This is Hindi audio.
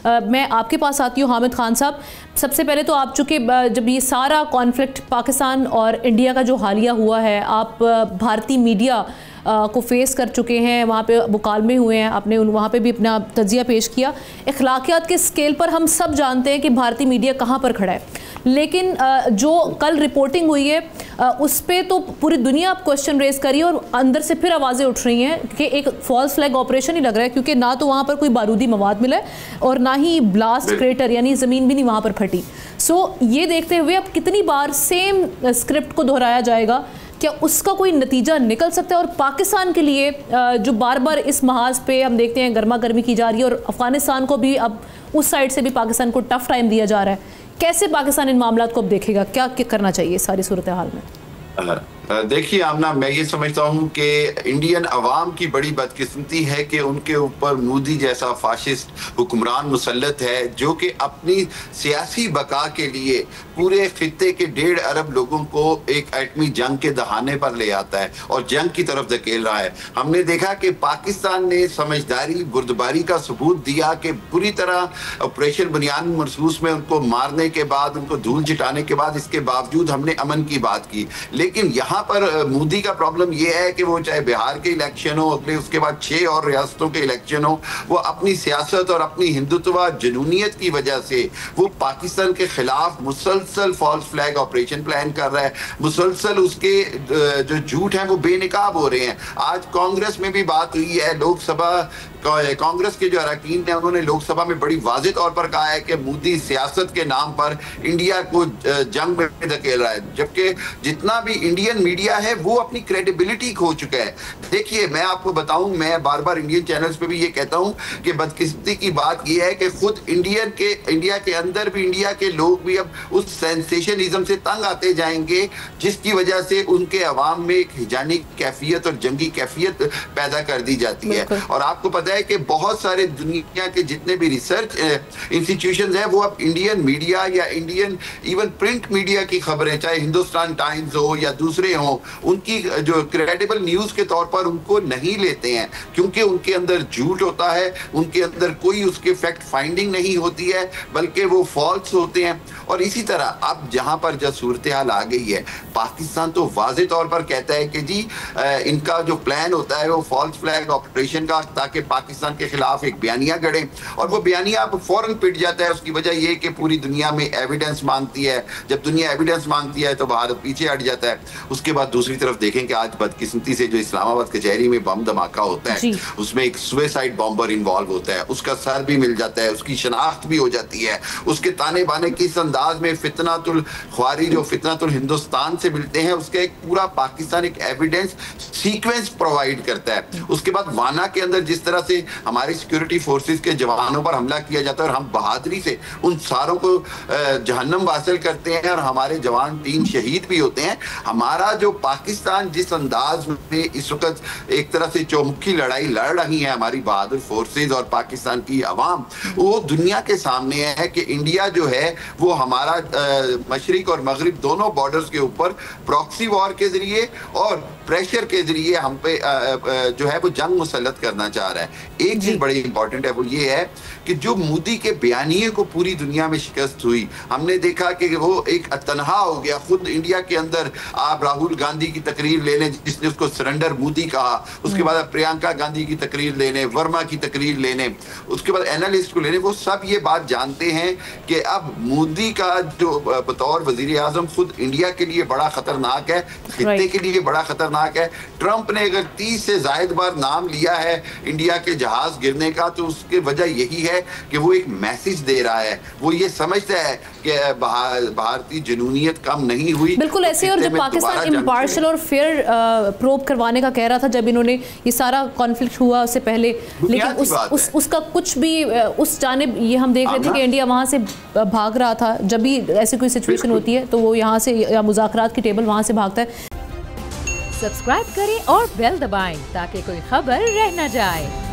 मैं आपके पास आती हूँ हामिद खान साहब। सबसे पहले तो आप चूँकि जब ये सारा कॉन्फ्लिक्ट पाकिस्तान और इंडिया का जो हालिया हुआ है, आप भारतीय मीडिया को फेस कर चुके हैं, वहाँ पे मुकालमे हुए हैं, आपने वहाँ पे भी अपना तजिया पेश किया। अखलाकियात के स्केल पर हम सब जानते हैं कि भारतीय मीडिया कहाँ पर खड़ा है, लेकिन जो कल रिपोर्टिंग हुई है उस पर तो पूरी दुनिया आप क्वेश्चन रेज करी और अंदर से फिर आवाज़ें उठ रही हैं कि एक फॉल्स फ्लैग ऑपरेशन ही लग रहा है, क्योंकि ना तो वहाँ पर कोई बारूदी मवाद मिला है और ना ही ब्लास्ट क्रेटर यानी ज़मीन भी नहीं वहाँ पर फटी। सो ये देखते हुए अब कितनी बार सेम स्क्रिप्ट को दोहराया जाएगा, क्या उसका कोई नतीजा निकल सकता है? और पाकिस्तान के लिए जो बार बार इस महाज पे हम देखते हैं गर्मा गर्मी की जा रही है और अफगानिस्तान को भी अब उस साइड से भी पाकिस्तान को टफ टाइम दिया जा रहा है, कैसे पाकिस्तान इन मामलों को अब देखेगा, क्या करना चाहिए सारी सूरत हाल में? देखिए आमना, मैं ये समझता हूँ कि इंडियन अवाम की बड़ी बदकिस्मती है कि उनके ऊपर मोदी जैसा फाशिस्ट हुक्मरान मुसल्लत है, जो कि अपनी सियासी बका के लिए पूरे खित्ते के 1.5 अरब लोगों को एक एटमी जंग के दहाने पर ले आता है और जंग की तरफ धकेल रहा है। हमने देखा कि पाकिस्तान ने समझदारी बुर्दबारी का सबूत दिया कि बुरी तरह ऑपरेशन बुनियाद मरसूस में उनको मारने के बाद, उनको धूल जिटाने के बाद, इसके बावजूद हमने अमन की बात की। लेकिन यहाँ पर मोदी का प्रॉब्लम यह है कि वो चाहे बिहार के इलेक्शन हो, अगले उसके बाद 6 और रियासतों के इलेक्शन हो, वो अपनी सियासत और अपनी हिंदुत्व जुनूनियत की वजह से वो पाकिस्तान के खिलाफ मुसलसल फॉल्स फ्लैग ऑपरेशन प्लान कर रहा है। मुसलसल उसके जो झूठ है वो बेनकाब हो रहे हैं। आज कांग्रेस में भी बात हुई है, लोकसभा कांग्रेस के जो अरकान हैं उन्होंने लोकसभा में बड़ी वाज़ेह तौर पर कहा है कि मोदी सियासत के नाम पर इंडिया को जंग में धकेल रहा है, जबकि जितना भी इंडियन मीडिया है वो अपनी क्रेडिबिलिटी खो चुका है। देखिए मैं आपको बताऊं, मैं बार बार इंडियन चैनल्स पे भी ये कहता हूं कि बदकिस्मती की बात ये है कि खुद इंडिया के अंदर भी इंडिया के लोग भी अब उस सेंसेशनिज्म से तंग आते जाएंगे, जिसकी वजह से उनके अवाम में एक हिजानी कैफियत और जंगी कैफियत पैदा कर दी जाती है। और आपको पता है कि बहुत सारे दुनिया के जितने भी रिसर्च इंस्टीट्यूशंस हैं वो अब इंडियन मीडिया या इंडियन इवन प्रिंट मीडिया की खबरें, चाहे हिंदुस्तान टाइम्स हो या दूसरे हों, उनकी जो क्रेडिबल न्यूज के तौर पर उनको नहीं लेते हैं, क्योंकि उनके अंदर झूठ होता है, उनके अंदर कोई उसके फैक्ट फाइंडिंग नहीं होती है, बल्कि वो फॉल्स होते हैं। और इसी तरह अब जहां पर जब सूरत हाल आ गई है, पाकिस्तान तो वाज़ेह तौर पर कहता है कि जी इनका जो प्लान होता है वो फॉल्स फ्लैग ऑपरेशन का, ताकि पाकिस्तान के खिलाफ एक बयानिया गढ़े, और वो बयानिया अब फौरन पिट जाता है। उसकी वजह यह कि पूरी दुनिया में एविडेंस मांगती है, जब दुनिया एविडेंस मांगती है तो भारत पीछे हट जाता है। उसके बाद दूसरी तरफ देखें कि आज बदकिस्मती से जो इस्लामाबाद कचहरी में बम धमाका होता है, उसमें एक सुसाइड बॉम्बर इन्वॉल्व होता है, उसका सर भी मिल जाता है, उसकी शनाख्त भी हो जाती है, उसके ताने बाने किस अंदाज में फितनातुल ख्वारिज और फितनातुल हिंदुस्तान से मिलते हैं, उसका एक पूरा पाकिस्तान एक एविडेंस सीक्वेंस प्रोवाइड करता है। उसके बाद वाना के अंदर जिस तरह से हमारी सिक्योरिटी फोर्सेस के जवानों पर हमला किया जाता है और हम बहादुरी से उन सारों को जहन्नम हासिल करते हैं और हमारे जवान 3 शहीद भी होते हैं। हमारा जो पाकिस्तान जिस अंदाज में इस वक्त एक तरह से चौमुखी लड़ाई लड़ रही है हमारी बहादुर फोर्सेस और पाकिस्तान की अवाम, वो दुनिया के सामने है कि इंडिया जो है वो हमारा मशरिक और मगरिब दोनों बॉर्डर्स के ऊपर प्रॉक्सी वॉर के जरिए और प्रेशर के जरिए हम पे जो है वो जंग मुसल्लत करना चाह रहा है। एक चीज बड़ी इंपॉर्टेंट है, वो ये है कि जो मोदी के बयानिए को पूरी दुनिया में शिकस्त हुई, हमने देखा कि वो एक तनहा हो गया। खुद इंडिया के अंदर आप राहुल गांधी की तकरीर ले लें जिसने उसको सरेंडर मोदी कहा, उसके बाद आप प्रियंका गांधी की तकरीर ले लें, वर्मा की तकरीर ले लें, उसके बाद एनालिस्ट को ले लें, वो सब ये बात जानते हैं कि अब मोदी का जो बतौर वजीर आजम खुद इंडिया के लिए बड़ा खतरनाक है, खित्ते के लिए बड़ा खतरनाक है। ट्रंप ने अगर 30 से ज्यादा बार नाम लिया है इंडिया के जहाज गिरने का, तो उसकी वजह यही है कि वो एक मैसेज दे रहा है, वो ये समझता है कि भारतीय जुनूनियत कम नहीं हुई। बिल्कुल ऐसे। और जब पाकिस्तान इम्पार्शल और फेयर प्रोब करवाने का कह रहा था, जब इन्होंने ये सारा कॉन्फ्लिक्ट हुआ उससे पहले, लेकिन उसका कुछ भी उस जानिब ये हम देख रहे थे कि इंडिया वहाँ से भाग रहा था। जब भी ऐसी कोई सिचुएशन होती है तो वो यहाँ से या मुज़ाकरात की टेबल वहाँ से भागता है। सब्सक्राइब करें और बेल दबाएं ताकि कोई खबर रह न जाए।